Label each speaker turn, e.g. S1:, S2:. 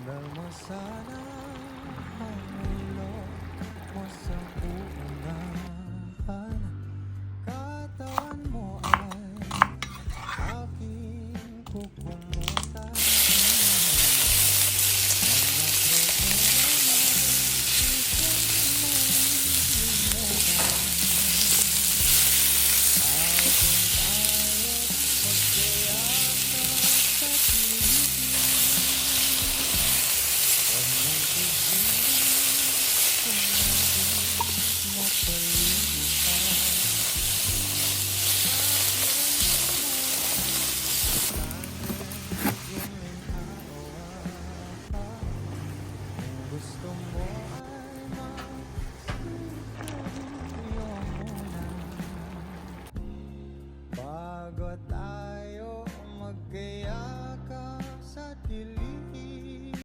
S1: mo sana ang ulo mo sa uunahan. Katawan mo ay aking kukumutan. Mga problema na isang malilimutan. Ating tayo't magkayakap sa piligid. Huwag mong pigilin kung naging mapalimutan. Tanging araw-araw. Kung gusto mo ay magsimula.